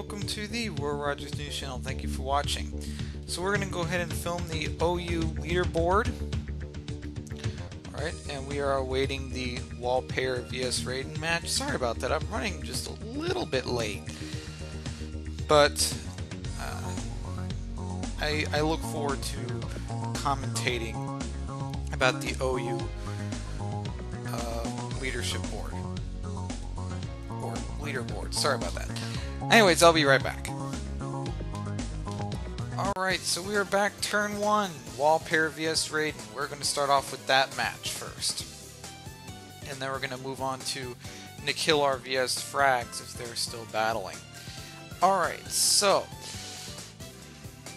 welcome to the Roy Rogers News Channel. Thank you for watching. So we're going to go ahead and film the OU leaderboard. Alright, and we are awaiting the Wallpayer vs Raiden match. Sorry about that, I'm running just a little bit late. But I look forward to commentating about the OU leadership board. Or leaderboard, sorry about that. Anyways, I'll be right back. Alright, so we are back, turn 1, Wallpayer vs Raiden. We're going to start off with that match first. And then we're going to move on to Nikhillar vs Frags if they're still battling. Alright, so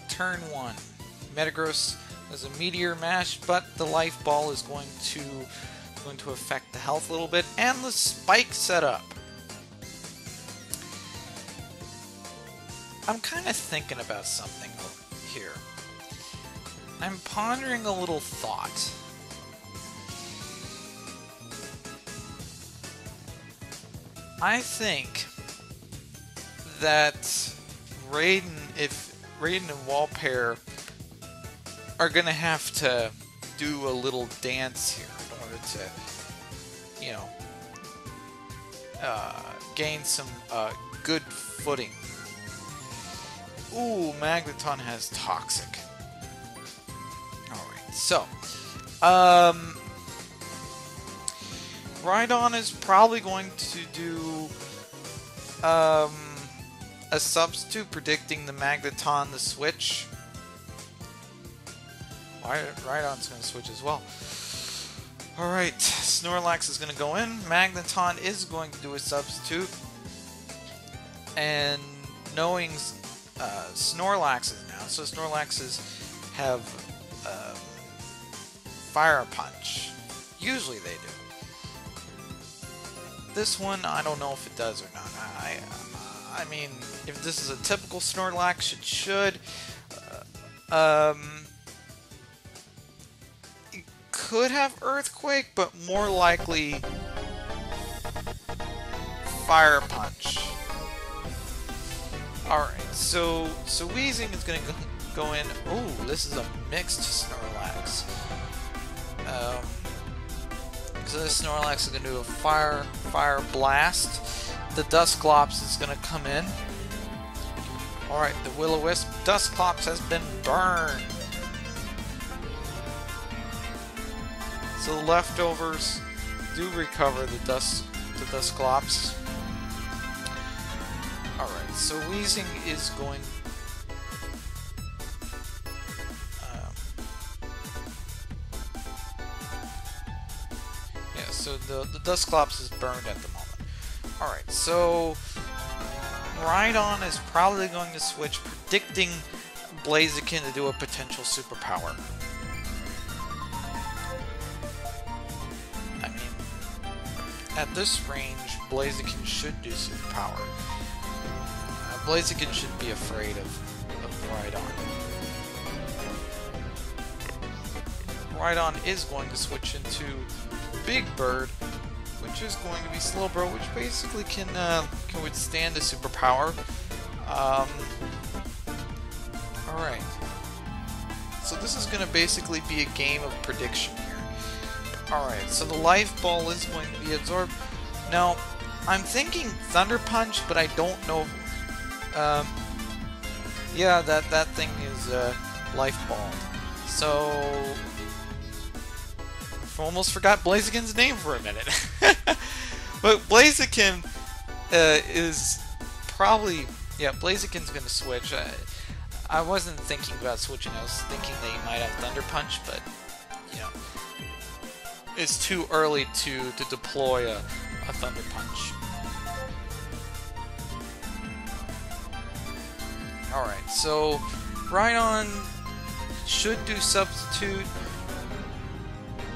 turn 1. Metagross has a meteor mash, but the life ball is going to affect the health a little bit, and the spike setup. I'm kind of thinking about something here. I'm pondering a little thought. I think that if Raiden and Wallpayer are gonna have to do a little dance here in order to, you know, gain some good footing. Ooh, Magneton has Toxic. Alright, so Rhydon is probably going to do a substitute, predicting the Magneton the switch. Rhydon's going to switch as well. Alright, Snorlax is going to go in. Magneton is going to do a substitute. And knowing Snorlaxes now, so Snorlaxes have Fire Punch. Usually they do. This one, I don't know if it does or not. I mean, if this is a typical Snorlax, it should. It could have Earthquake, but more likely Fire Punch. Alright, so Weezing is going to go in. Oh, this is a mixed Snorlax. So this Snorlax is going to do a Fire Blast. The Dusclops is going to come in. Alright, the Will-O-Wisp Dusclops has been burned. So the leftovers do recover the Dusclops. Alright, so Weezing is going... yeah, so the Dusclops is burned at the moment. Alright, so Rhydon is probably going to switch, predicting Blaziken to do a potential superpower. I mean, at this range, Blaziken should do superpower. Blaziken should be afraid of Rhydon. Rhydon is going to switch into Big Bird, which is going to be Slowbro, which basically can withstand a superpower. Alright. So this is going to basically be a game of prediction here. Alright, so the Life Ball is going to be absorbed. Now, I'm thinking Thunder Punch, but I don't know. Yeah, that thing is Life Ball. So I almost forgot Blaziken's name for a minute. But Blaziken is probably, yeah, Blaziken's gonna switch. I wasn't thinking about switching. I was thinking they might have Thunder Punch, but you know, it's too early to deploy a Thunder Punch. Alright, so Rhydon should do substitute.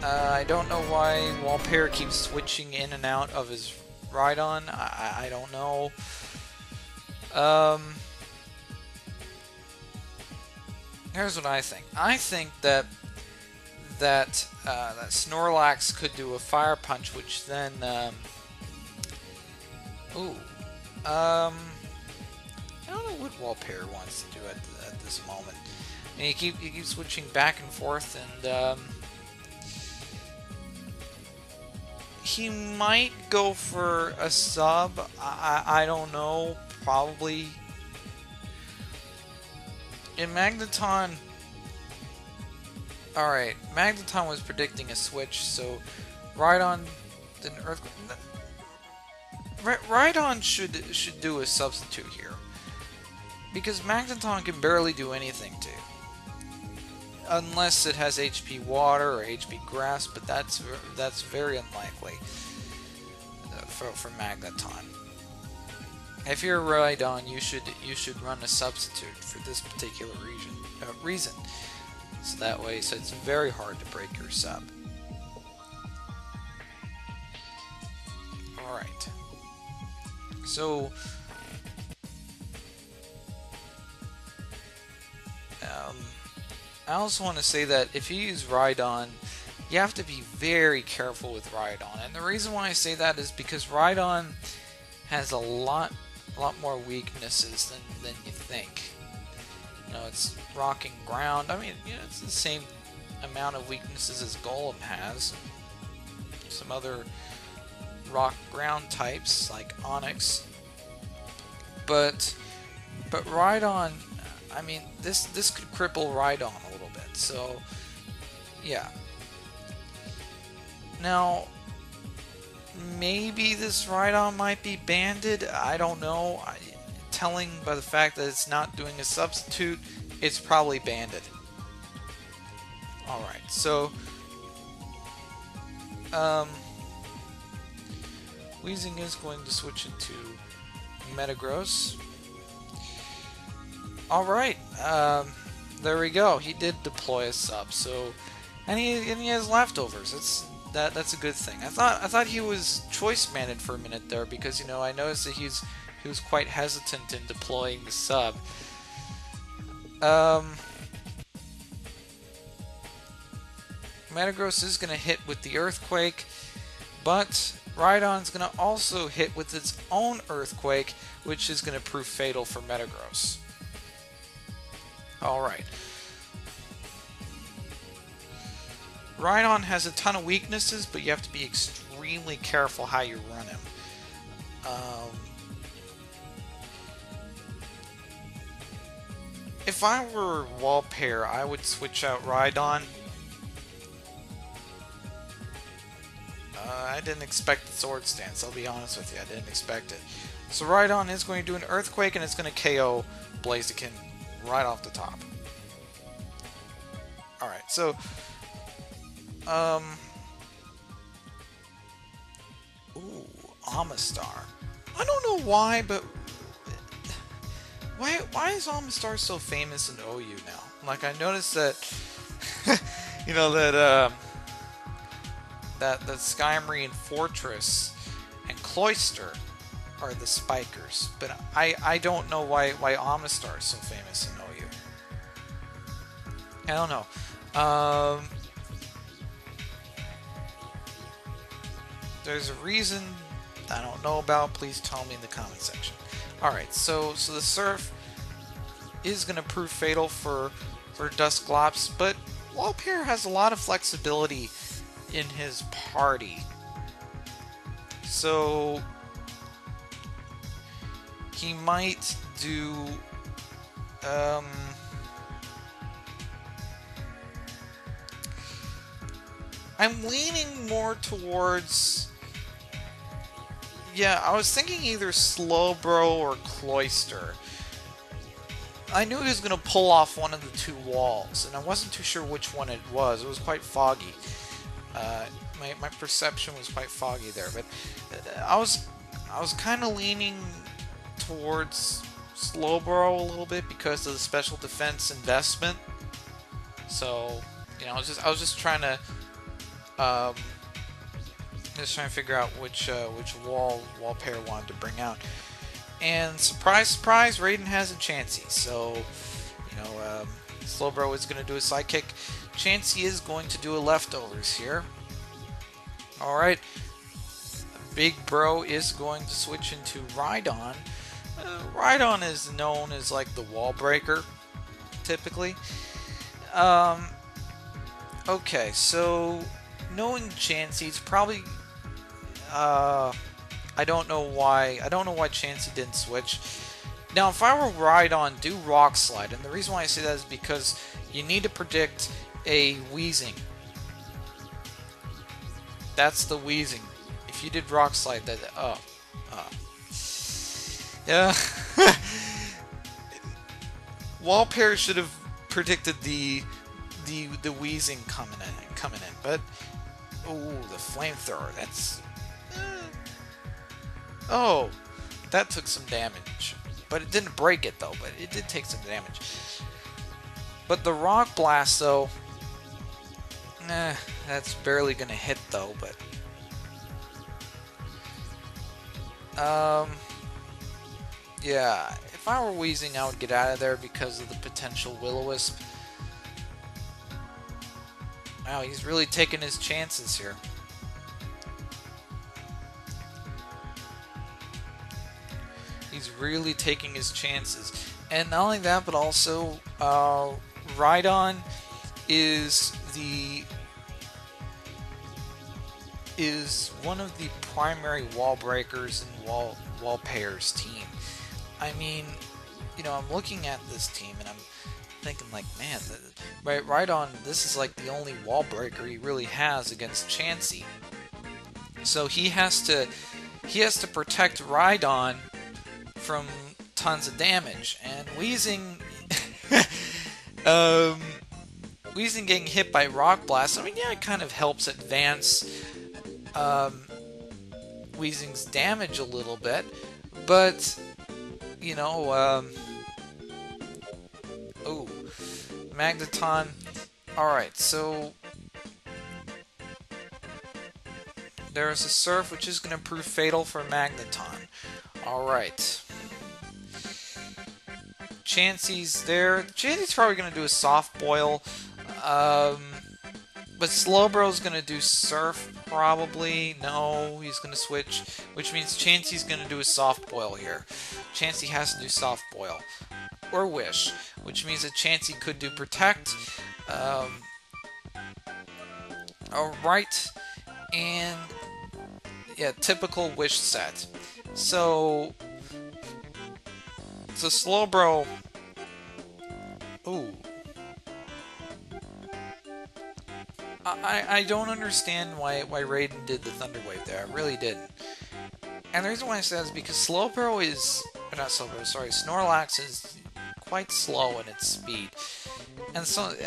I don't know why Wallpayer keeps switching in and out of his Rhydon. I don't know. Here's what I think. I think that Snorlax could do a Fire Punch, which then don't know what Walpair wants to do at this moment. And you keep switching back and forth, and he might go for a sub. I don't know. Probably. In Magneton. Alright, Magneton was predicting a switch, so Rhydon didn't Earthquake. Rhydon should do a substitute here. Because Magneton can barely do anything to. Unless it has HP Water or HP Grass, but that's very unlikely for Magneton. If you're Rhydon, you should run a substitute for this particular reason. So that way, so it's very hard to break your sub. Alright. So I also want to say that if you use Rhydon, you have to be very careful with Rhydon. And the reason why I say that is because Rhydon has a lot more weaknesses than you think. You know, it's rocking ground. I mean, you know, it's the same amount of weaknesses as Golem has. Some other rock ground types like Onyx. But Rhydon, I mean, this could cripple Rhydon a little bit. So, yeah. Now, maybe this Rhydon might be banded. I don't know. Telling by the fact that it's not doing a substitute, it's probably banded. Alright, so Weezing is going to switch into Metagross. Alright, there we go. He did deploy a sub, so and he has leftovers. That's a good thing. I thought he was choice banded for a minute there because, you know, I noticed that he was quite hesitant in deploying the sub. Metagross is going to hit with the Earthquake, but Rhydon's going to also hit with its own Earthquake, which is going to prove fatal for Metagross. Alright. Rhydon has a ton of weaknesses, but you have to be extremely careful how you run him. If I were Walpair, I would switch out Rhydon. I didn't expect the Sword Stance, I'll be honest with you, I didn't expect it. So Rhydon is going to do an Earthquake, and it's going to KO Blaziken right off the top. Alright, so ooh, Amistar. I don't know why, but why is Amistar so famous in OU now? Like, I noticed that you know that that Skymarine Fortress and Cloyster are the spikers, but I don't know why Amistar is so famous in OU. I don't know. There's a reason I don't know about. Please tell me in the comment section. Alright, so the Surf is going to prove fatal for Dusclops, but Walpair has a lot of flexibility in his party. So he might do I'm leaning more towards, yeah, I was thinking either Slowbro or Cloyster. I knew he was going to pull off one of the two walls, and I wasn't too sure which one it was. It was quite foggy. My perception was quite foggy there, but I was kind of leaning towards Slowbro a little bit because of the special defense investment. So, you know, I was just trying to figure out which Walpair wanted to bring out. And surprise, surprise, Raiden has a Chansey. So, you know, Slowbro is going to do a sidekick. Chansey is going to do a leftovers here. Alright. Big Bro is going to switch into Rhydon. Rhydon is known as like the wall breaker, typically. Um, okay, so knowing Chansey, it's probably I don't know why. I don't know why Chansey didn't switch. Now, if I were Rhydon, do Rock Slide, and the reason why I say that is because you need to predict a Wheezing. That's the Wheezing. If you did Rock Slide, that yeah. Wallpair should have predicted the Wheezing coming in, but oh, the Flamethrower. That's oh, that took some damage, but it didn't break it though. But it did take some damage. But the Rock Blast though, that's barely gonna hit though. But yeah, if I were Wheezing, I would get out of there because of the potential Will-O-Wisp. Wow, he's really taking his chances here. He's really taking his chances. And not only that, but also Rhydon is one of the primary wall breakers in Wallpair's team. I mean, you know, I'm looking at this team and I'm thinking like, man, Rhydon, this is like the only wall breaker he really has against Chansey. So he has to protect Rhydon from tons of damage, and Wheezing Wheezing getting hit by Rock Blast, I mean, yeah, it kind of helps advance Wheezing's damage a little bit, but you know, oh, Magneton. Alright, so there's a Surf, which is going to prove fatal for Magneton. Alright. Chansey's there. Chansey's probably going to do a Soft Boil. But Slowbro's going to do Surf, probably. No, he's going to switch, which means Chansey's going to do a Soft Boil here. Chansey has to do Soft Boil. Or Wish, which means that Chansey could do Protect. Alright. And, yeah, typical Wish set. So Slowbro. Ooh. I don't understand why Raiden did the Thunder Wave there. I really didn't. And the reason why I say that is because Slowbro is... Or not Slowbro, sorry. Snorlax is quite slow in its speed. And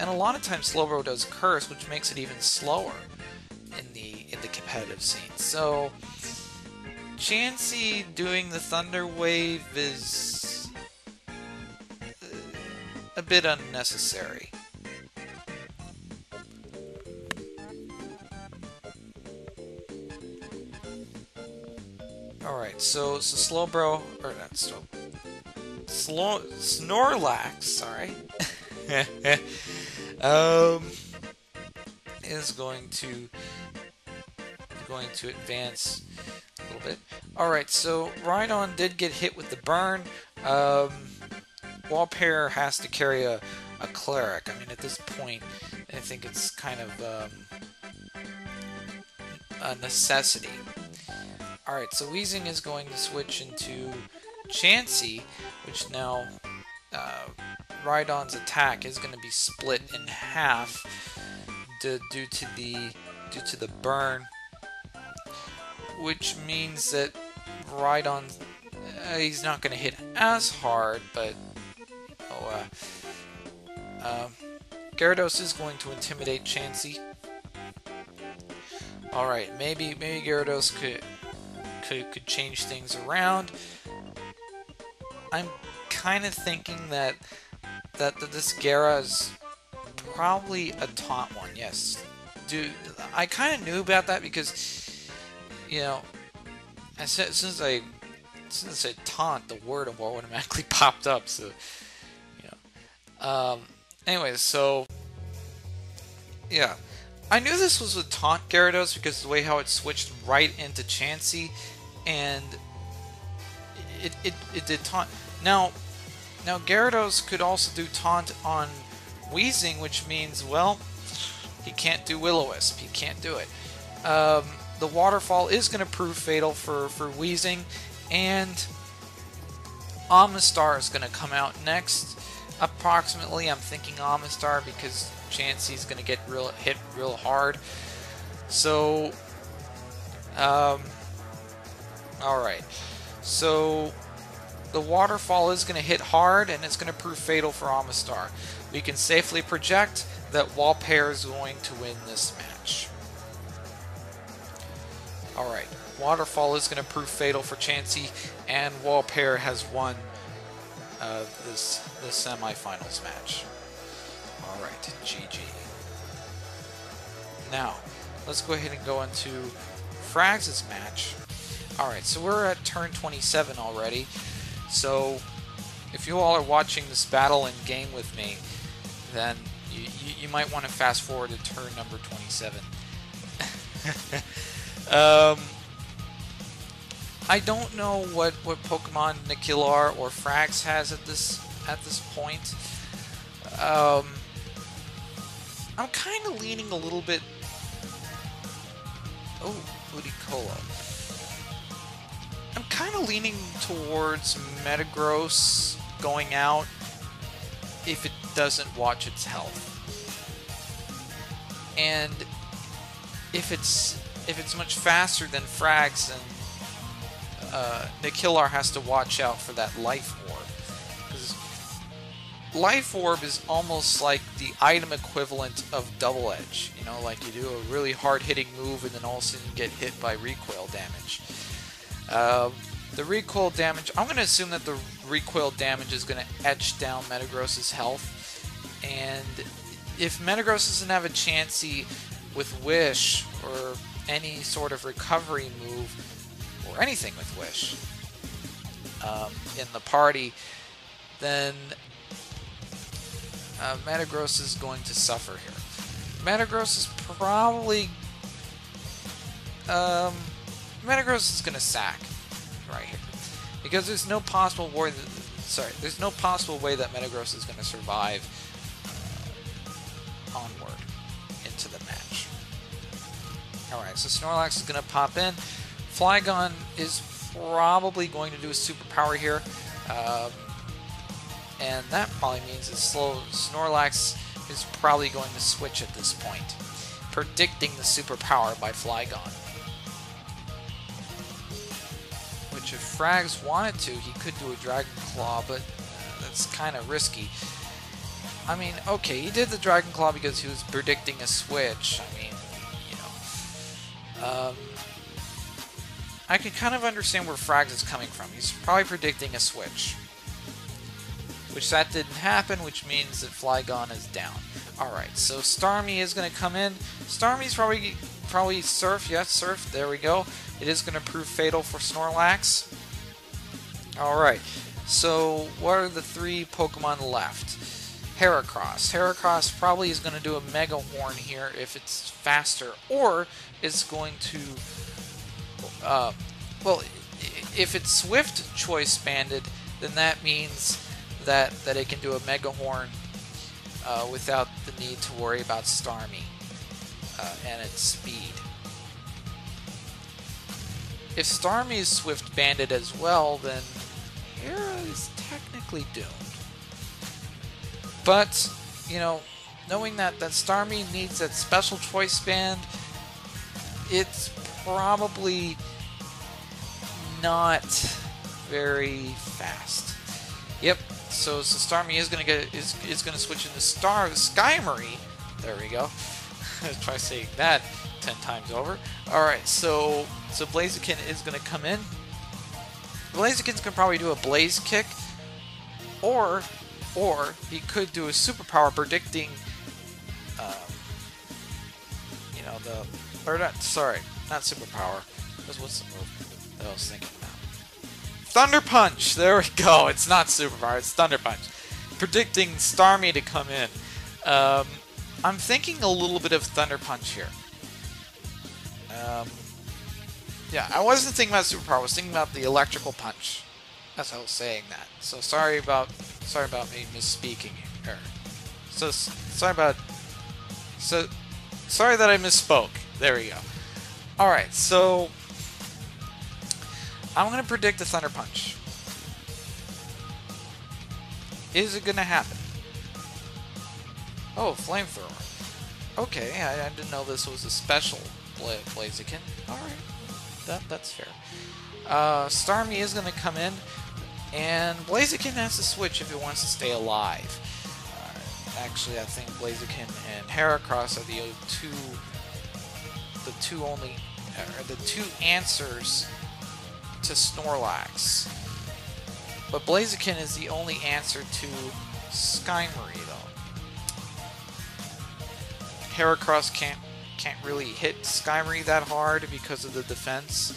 a lot of times Slowbro does Curse, which makes it even slower in the competitive scene. So Chansey doing the Thunder Wave is a bit unnecessary. Alright, so Slowbro, or not Snorlax, sorry, is going to advance a little bit. Alright, so Rhydon did get hit with the burn. Wallpair has to carry a Cleric. I mean, at this point, I think it's kind of a necessity. Alright, so Wheezing is going to switch into Chansey, which now Rhydon's attack is going to be split in half due to the burn, which means that Rhydon he's not going to hit as hard, but Gyarados is going to intimidate Chansey. Alright, maybe Gyarados could change things around. I'm kind of thinking that this Gyara is probably a taunt one. Yes, dude, I kind of knew about that because, you know, as soon as I said taunt, the word automatically popped up. So, you know, anyways, so yeah. I knew this was a taunt Gyarados because of the way how it switched right into Chansey, and it did taunt. Now Gyarados could also do taunt on Weezing, which means, well, he can't do Will-O-Wisp. He can't do it. The Waterfall is going to prove fatal for Weezing, and Amistar is going to come out next. Approximately, I'm thinking Amistar because Chansey's going to get hit real hard. So, alright. So, the Waterfall is going to hit hard, and it's going to prove fatal for Amistar. We can safely project that Walpair is going to win this match. Alright, Waterfall is going to prove fatal for Chansey, and Walpair has won this semifinals match. Alright, GG. Now, let's go ahead and go into Frags' match. Alright, so we're at turn 27 already. So, if you all are watching this battle in game with me, then you might want to fast forward to turn number 27. I don't know what Pokemon Nikilar or Frags has at this point. I'm kind of leaning a little bit. Oh, Ludicolo. I'm kind of leaning towards Metagross going out if it doesn't watch its health, and if it's much faster than Frags, then Nikilar has to watch out for that Life Orb, because Life Orb is almost like the item equivalent of Double Edge. You know, like you do a really hard-hitting move and then all of a sudden you get hit by recoil damage. The recoil damage, I'm going to assume that the recoil damage is going to etch down Metagross's health, and if Metagross doesn't have a Chansey with Wish or any sort of recovery move or anything with Wish in the party, then Metagross is going to suffer here. Metagross is probably Metagross is going to sack right here, because there's no possible way that, there's no possible way that Metagross is going to survive onward into the match. Alright, so Snorlax is going to pop in. Flygon is probably going to do a superpower here, and that probably means that Snorlax is probably going to switch at this point, predicting the superpower by Flygon. Which, if Frags wanted to, he could do a Dragon Claw, but that's kind of risky. I mean, okay, he did the Dragon Claw because he was predicting a switch. I mean, you know. I can kind of understand where Frags is coming from. He's probably predicting a switch. Which that didn't happen, which means that Flygon is down. Alright, so Starmie is going to come in. Starmie's probably Surf. Yes, Surf. There we go. It is going to prove fatal for Snorlax. Alright, so what are the three Pokemon left? Heracross. Heracross probably is going to do a Mega Horn here if it's faster, or it's going to... well, if it's Swift Choice banded, then that means that it can do a Mega Horn without the need to worry about Starmie and its speed. If Starmie is Swift banded as well, then Hera is technically doomed. But, you know, knowing that Starmie needs that special choice band, it's probably not very fast. Yep. So Starmie is gonna switch into Skymarie. There we go. Try saying that 10 times over. Alright, so Blaziken is gonna come in. Blaziken's gonna probably do a Blaze Kick, or he could do a superpower predicting you know, not superpower. What's the move that I was thinking about? Thunder Punch! There we go. It's not superpower, it's Thunder Punch. Predicting Starmie to come in. I'm thinking a little bit of Thunder Punch here. Yeah, I wasn't thinking about superpower, I was thinking about the Electrical Punch. as I was saying that. So sorry about me misspeaking here. Sorry that I misspoke. There we go. All right, so I'm gonna predict a Thunder Punch. Is it gonna happen? Oh, flamethrower. Okay, I didn't know this was a special Blaziken. All right, that's fair. Starmie is gonna come in, and Blaziken has to switch if he wants to stay alive. Actually, I think Blaziken and Heracross are the two answers to Snorlax. But Blaziken is the only answer to Skymory, though. Heracross can't really hit Skymory that hard because of the defense.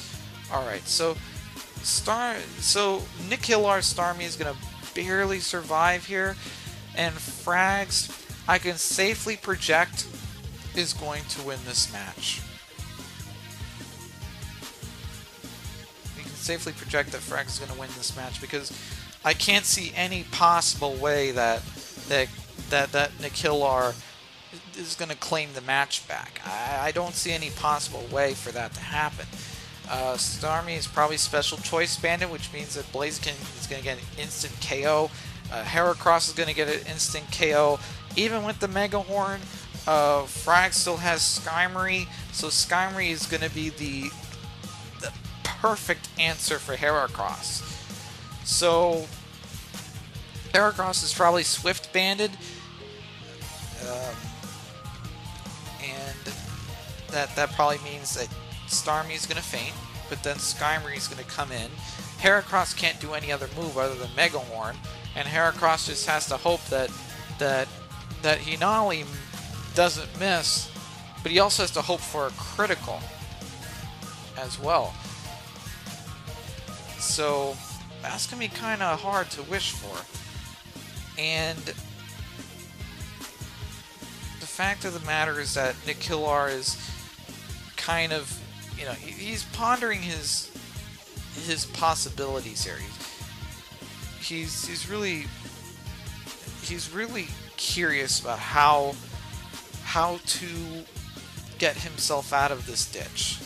Alright, so Nickillar Starmie is gonna barely survive here, and Frags, I can safely project, is going to win this match. We can safely project that Frags is going to win this match because I can't see any possible way that Nickillar is going to claim the match back. I don't see any possible way for that to happen. Starmie is probably Special Choice Bandit, which means that Blaziken is going to get an instant KO. Heracross is going to get an instant KO. Even with the Mega Horn, Frag still has Skymory, so Skymory is going to be the perfect answer for Heracross. So Heracross is probably Swift Banded, and that probably means that Starmie is going to faint, but then Skymory is going to come in. Heracross can't do any other move other than Mega Horn, and Heracross just has to hope that he not only doesn't miss, but he also has to hope for a critical as well. So that's going to be kind of hard to wish for. And the fact of the matter is that Nickillar is kind of, he's pondering his possibilities here. He's really curious about how to get himself out of this ditch.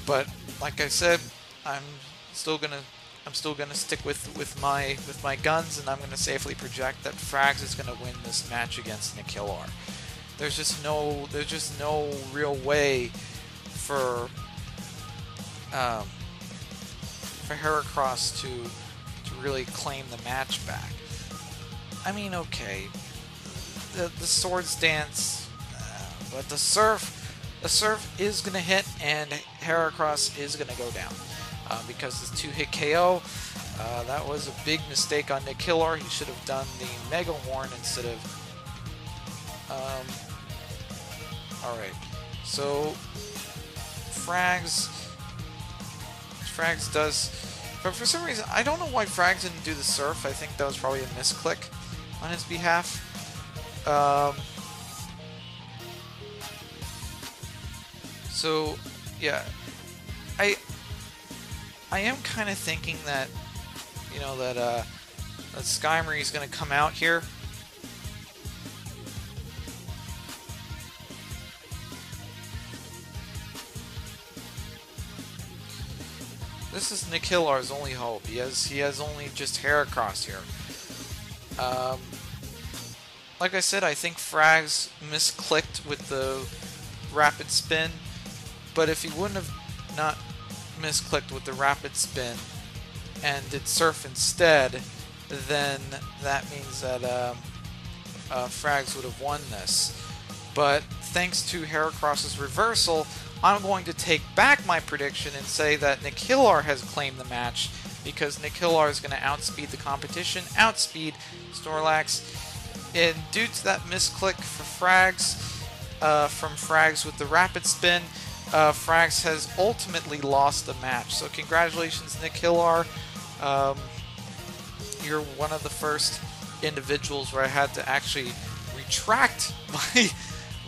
But like I said, I'm still gonna stick with my guns, and I'm gonna safely project that Frags is gonna win this match against Nickillar. There's just no real way for Heracross to really claim the match back. I mean, okay, the Swords Dance, but the Surf is gonna hit, and Heracross is gonna go down because it's 2-hit KO. That was a big mistake on Nickillar. He should have done the Mega Horn instead of. All right, so Frags does. But for some reason, I don't know why Frags didn't do the Surf. I think that was probably a misclick on his behalf. So, yeah, I am kind of thinking that, that Skymory is going to come out here. This is Nickillar's only hope. He has only just Heracross here. Like I said, I think Frags misclicked with the Rapid Spin, but if he wouldn't have not misclicked with the Rapid Spin and did Surf instead, then that means that Frags would have won this. But thanks to Heracross's reversal, I'm going to take back my prediction and say that Nickillar has claimed the match, because Nickillar is going to outspeed the competition, outspeed Snorlax. And due to that misclick for Frags, from Frags with the Rapid Spin, Frags has ultimately lost the match. So congratulations, Nickillar. You're one of the first individuals where I had to actually retract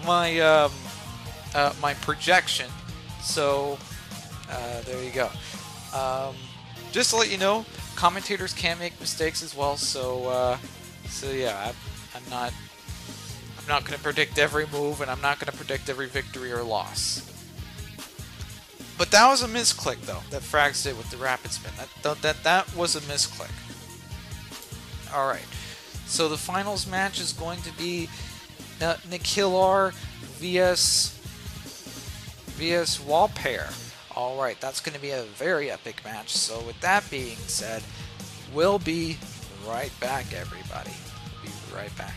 my projection. So there you go. just to let you know, commentators can make mistakes as well. So yeah, I'm not going to predict every move, and I'm not going to predict every victory or loss. But that was a misclick, though, that Frags did with the rapid spin. That was a misclick. All right. So the finals match is going to be Nikilar vs Walpair. All right, that's going to be a very epic match. So with that being said, we'll be right back, everybody. We'll be right back.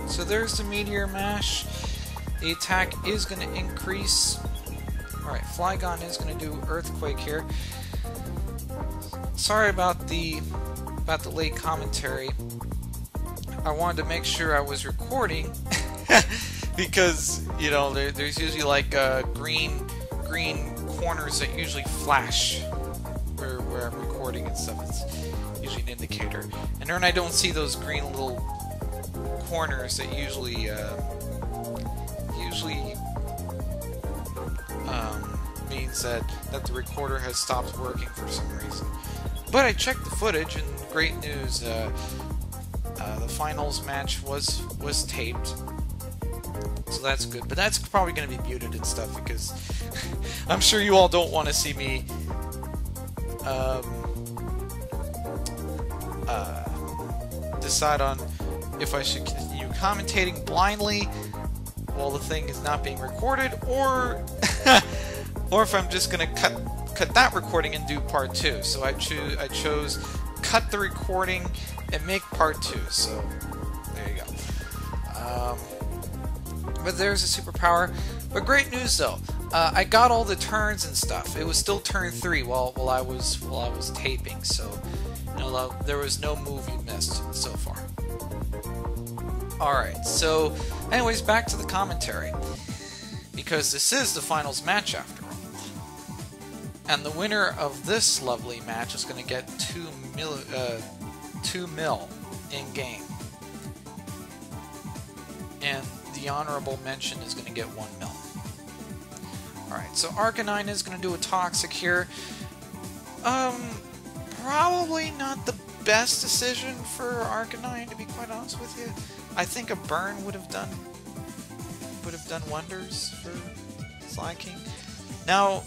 So there's the Meteor Mash. The attack is going to increase. Alright, Flygon is going to do Earthquake here. Sorry about the late commentary. I wanted to make sure I was recording because, you know, there's usually like green corners that usually flash where I'm recording and stuff. It's usually an indicator. And when I don't see those green little corners, that usually means that the recorder has stopped working for some reason. But I checked the footage, and great news, the finals match was taped, so that's good. But that's probably going to be muted and stuff because I'm sure you all don't want to see me decide on if I should continue commentating blindly while the thing is not being recorded, or or if I'm just gonna cut that recording and do part 2. So I chose cut the recording and make part 2. So there you go. But there's a superpower. But great news though. I got all the turns and stuff. It was still turn 3 while I was taping. So you know, there was no move you missed so far. Alright, so anyways, back to the commentary, because this is the finals match after all. And the winner of this lovely match is going to get 2 mil in game. And the honorable mention is going to get 1 mil. Alright, so Arcanine is going to do a Toxic here. Probably not the best decision for Arcanine, to be quite honest with you. I think a burn would have done wonders for Slaking. Now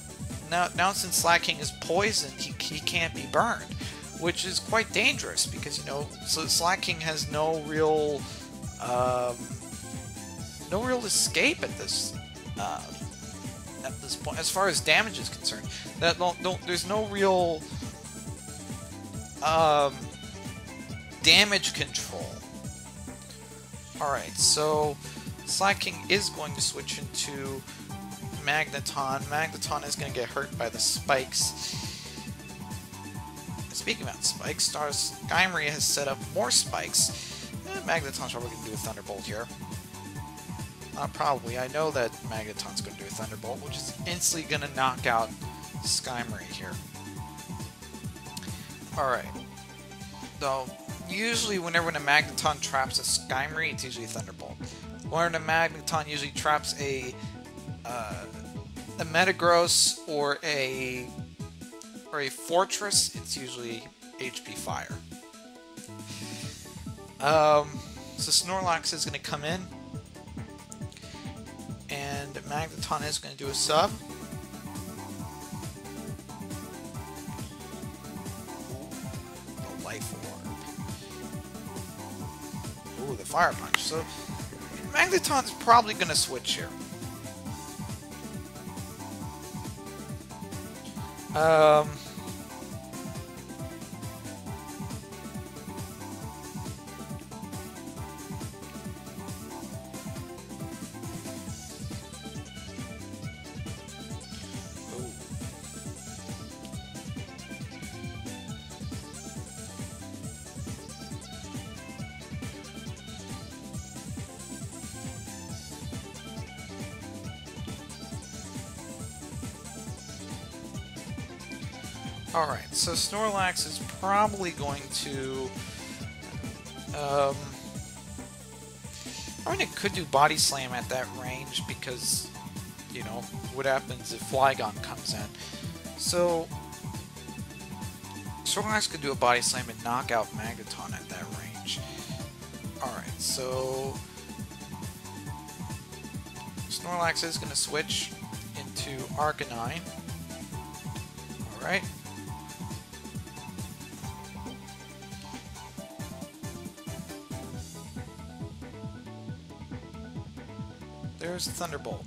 since Slaking is poisoned, he can't be burned, which is quite dangerous because, you know, so Slaking has no real escape at this point as far as damage is concerned. There's no real damage control. Alright, so Slaking is going to switch into Magneton. Magneton is going to get hurt by the spikes. Speaking about spikes, Skymaria has set up more spikes. Magneton's probably going to do a Thunderbolt here. not probably, I know that Magneton's going to do a Thunderbolt, which is instantly going to knock out Skymarie here. Alright. So, usually whenever a Magneton traps a Skymarie, it's usually a Thunderbolt. Whenever a Magneton usually traps a Metagross or a Fortress, it's usually HP Fire. So Snorlax is going to come in, and Magneton is going to do a sub. The Life Orb. Ooh, the Fire Punch. So Magneton's probably going to switch here. Alright, so Snorlax is probably going to... I mean, it could do Body Slam at that range because, you know, what happens if Flygon comes in. So, Snorlax could do a Body Slam and knock out Magneton at that range. Alright, so... Snorlax is going to switch into Arcanine. Alright. There's Thunderbolt.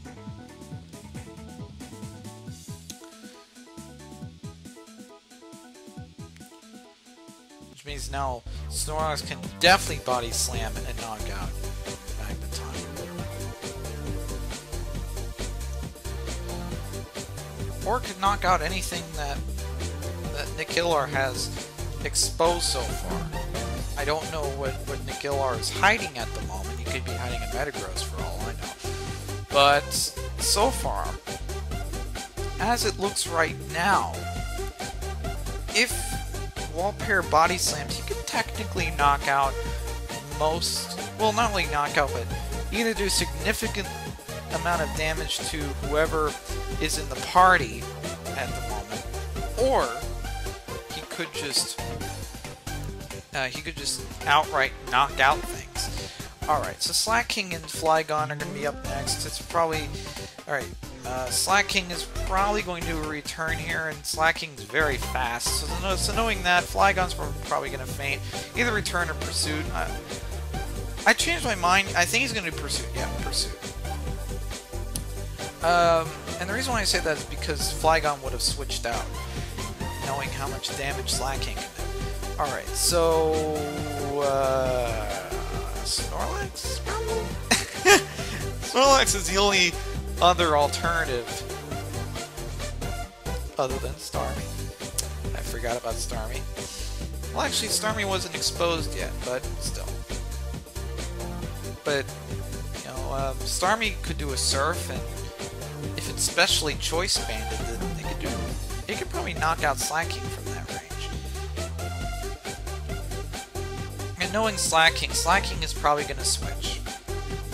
Which means now Snorlax can definitely Body Slam and knock out Magneton. Or could knock out anything that Nickillar has exposed so far. I don't know what Nickillar is hiding at the moment. He could be hiding a Metagross for all I know. But so far, as it looks right now, if Wallpair Body Slams, he could technically knock out most, well, not only knock out, but either do significant amount of damage to whoever is in the party at the moment, or he could just outright knock out things. Alright, so Slaking and Flygon are going to be up next. It's probably... Alright, Slaking is probably going to do a return here, and Slaking's very fast. So knowing that, Flygon's probably going to faint. Either return or Pursuit. I changed my mind. I think he's going to do Pursuit. Yeah, Pursuit. And the reason why I say that is because Flygon would have switched out, knowing how much damage Slaking can do. Alright, so... Snorlax, probably? Snorlax is the only other alternative other than Starmie. I forgot about Starmie. Well, actually, Starmie wasn't exposed yet, but still. But, you know, Starmie could do a Surf, and if it's specially choice banded, then it could probably knock out Slaking from that range. And knowing Slaking is probably going to switch.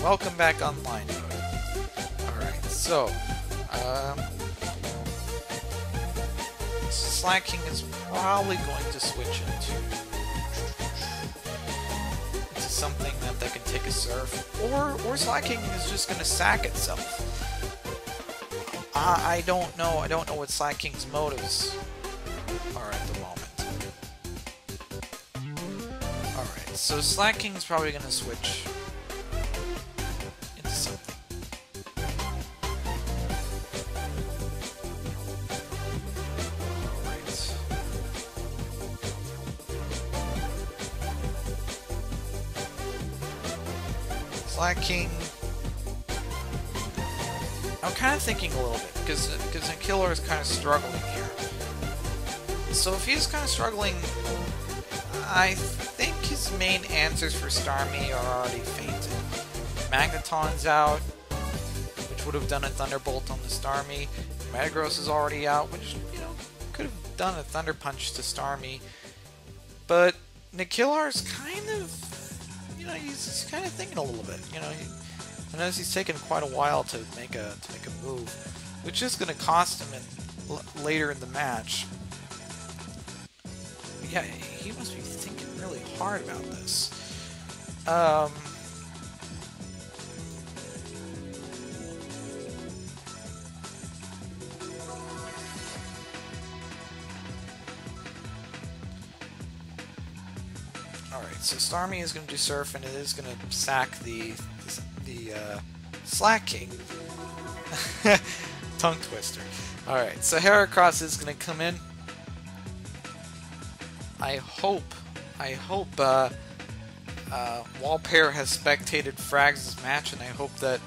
Welcome back online mode. Alright, so, Slaking is probably going to switch into something that can take a Surf, or Slaking is just going to sack itself. I don't know what Slaking's motives are at the moment. Alright, so Slaking's probably going to switch into something. Alright. Slaking... I'm kind of thinking a little bit, because Nickillar is kind of struggling here. So if he's kind of struggling, I think his main answers for Starmie are already fainted. Magneton's out, which would have done a Thunderbolt on the Starmie. Metagross is already out, which, you know, could have done a Thunder Punch to Starmie. But Nickillar's kind of, you know, he's kind of thinking a little bit. You know, I notice he's taken quite a while to make a move, which is going to cost him later in the match. Yeah, he must be thinking really hard about this. Alright, so Starmie is going to do Surf, and it is going to sack the Slack King. Tongue twister. Alright, so Heracross is going to come in. I hope Walpair has spectated Frags' match, and I hope that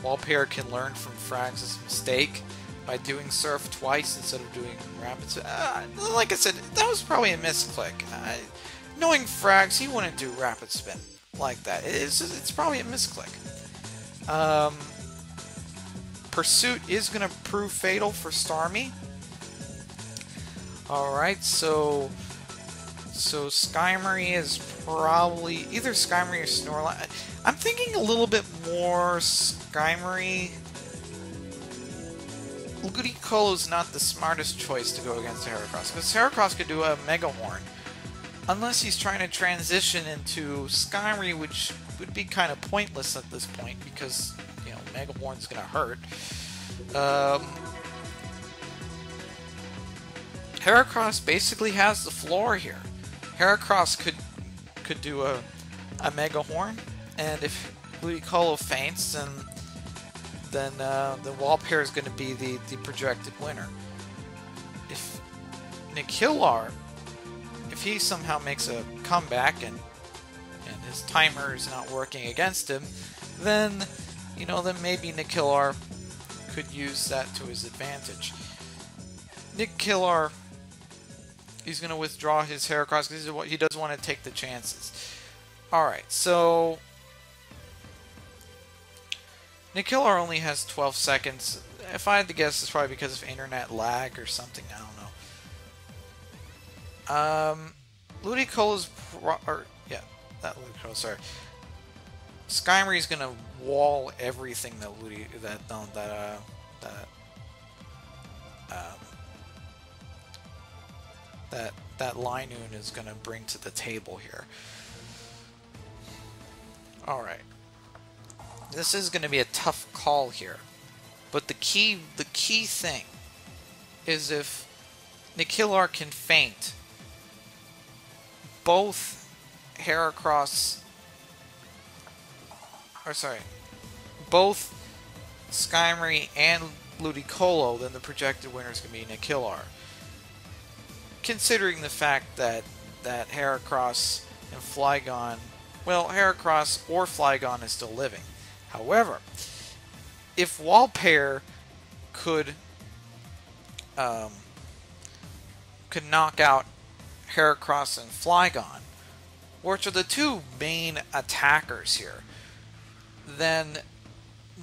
Walpair can learn from Frags' mistake by doing Surf twice instead of doing Rapid Spin. Like I said, that was probably a misclick. Knowing Frags, he wouldn't do Rapid Spin like that. It's probably a misclick. Pursuit is going to prove fatal for Starmie. Alright, so Skymory is probably either Skymory or Snorlax. I'm thinking a little bit more Skymory. Ludicolo is not the smartest choice to go against Heracross, because Heracross could do a Mega Horn. Unless he's trying to transition into Skymory, which would be kind of pointless at this point, because, you know, Mega Horn's going to hurt. Heracross basically has the floor here. Heracross could do a Mega Horn, and if Ludicolo faints, then the Walpair is going to be the projected winner. If Nickillar, if he somehow makes a comeback and his timer is not working against him, then, you know, then maybe Nickillar could use that to his advantage. Nickillar, he's going to withdraw his Heracross because he doesn't want to take the chances. Alright, so Nickillar only has 12 seconds. If I had to guess, it's probably because of internet lag or something. I don't know. Ludicolo's not Ludicolo, sorry. Skymory's gonna wall everything that Linoon is gonna bring to the table here. Alright. This is gonna be a tough call here. But the key thing is if Nickillar can feint, both both Skymory and Ludicolo, then the projected winner is going to be Nickillar. Considering the fact that Heracross and Flygon, well, Heracross or Flygon is still living. However, if Walpair could knock out Heracross and Flygon, which are the two main attackers here, then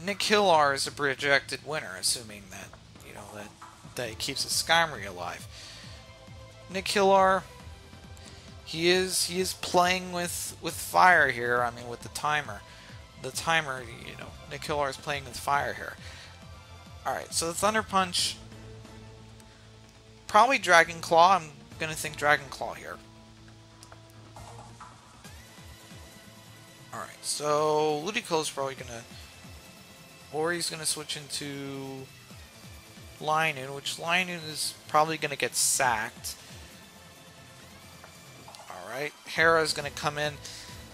Nickillar is a projected winner, assuming that, you know, that he keeps his Skymory alive. Nickillar, he is playing with fire here. I mean, with the timer. The timer, you know, Nickillar is playing with fire here. Alright, so the Thunder Punch, probably Dragon Claw. I'm going to think Dragon Claw here. Alright, so Ludicolo's probably going to, or he's going to switch into Linoon, which Linoon is probably going to get sacked. Alright, Hera's going to come in.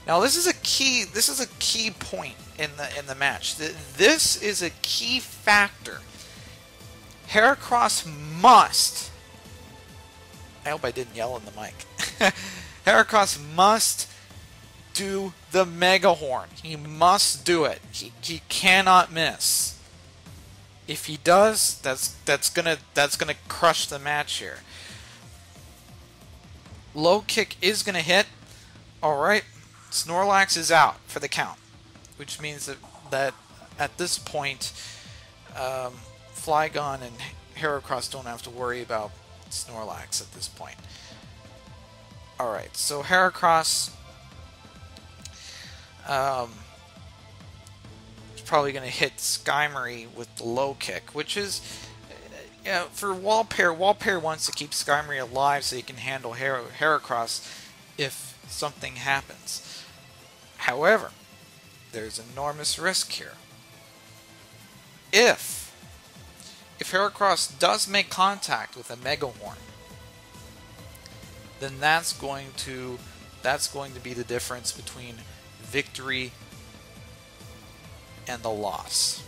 Now this is a key point in the match. This is a key factor. Heracross must, I hope I didn't yell in the mic. Heracross must do the Mega Horn. He must do it. He cannot miss. If he does, that's gonna crush the match here. Low kick is gonna hit. Alright. Snorlax is out for the count. Which means that at this point Flygon and Heracross don't have to worry about Snorlax at this point. Alright, so Heracross is probably going to hit Skymory with the low kick, which is, for Wallpair wants to keep Skymory alive so he can handle Heracross if something happens. However, there's enormous risk here. If Heracross does make contact with a Mega Horn, then that's going to be the difference between victory and the loss.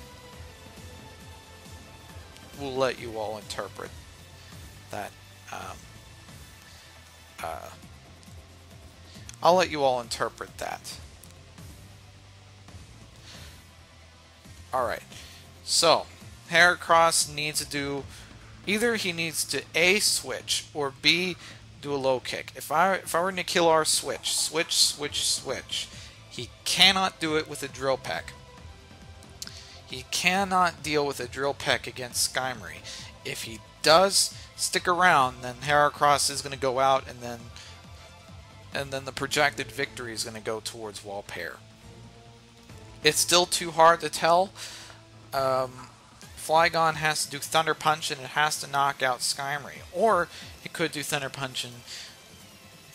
We'll let you all interpret that. I'll let you all interpret that. Alright, so Heracross needs to do, either he needs to A, switch, or B, do a low kick. If I were Nickillar, switch. He cannot do it with a Drill Peck. He cannot deal with a Drill Peck against Skymory. If he does stick around, then Heracross is going to go out, and then the projected victory is going to go towards Wallpair. It's still too hard to tell. Flygon has to do Thunder Punch and it has to knock out Skymory. Or it could do Thunder Punch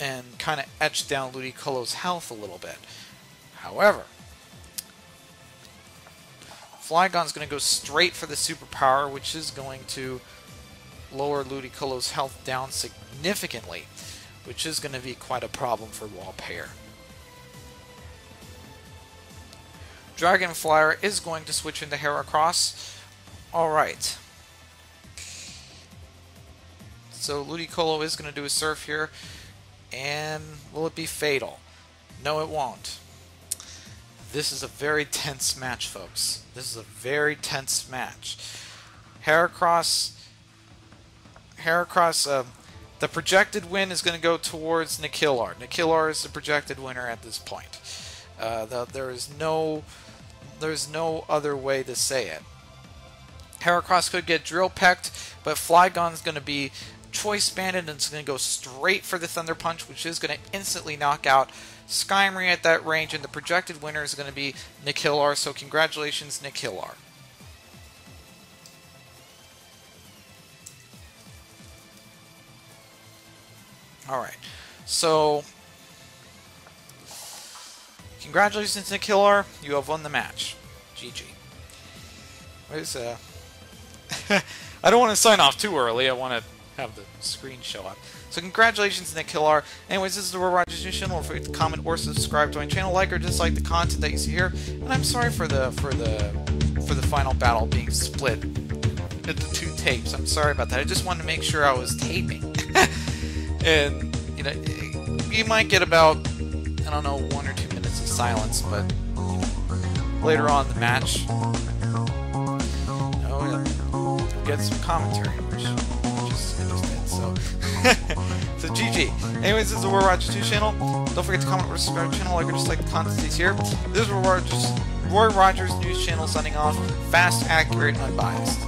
and kind of etch down Ludicolo's health a little bit. However, Flygon's going to go straight for the superpower, which is going to lower Ludicolo's health down significantly, which is going to be quite a problem for Wallpair. Dragon Flyer is going to switch into Heracross. Alright. So Ludicolo is going to do a Surf here. And will it be fatal? No, it won't. This is a very tense match, folks. This is a very tense match. Heracross, the projected win is going to go towards Nickillar. Nickillar is the projected winner at this point. There's no other way to say it. Heracross could get Drill Pecked, but Flygon's going to be Choice Banded and it's going to go straight for the Thunder Punch, which is going to instantly knock out Skymory at that range, and the projected winner is going to be Nickillar, so congratulations, Nickillar. Alright, so congratulations, Nickillar, you have won the match. GG. Where's I don't want to sign off too early. I want to have the screen show up. So congratulations, Nickillar. Anyways, this is the Will Rogers News Channel. Don't forget to comment or subscribe to my channel, like or dislike the content that you see here. And I'm sorry for the final battle being split into 2 tapes. I'm sorry about that. I just wanted to make sure I was taping. And you know, you might get about, I don't know, 1 or 2 minutes of silence, but you know, later on in the match, you'll get some commentary, which is interesting. So, so GG. Anyways, this is the Will Rogers News Channel. Don't forget to comment or subscribe to the channel, like or dislike the content that's here. This is Roy Rogers News Channel signing off. Fast, accurate, unbiased.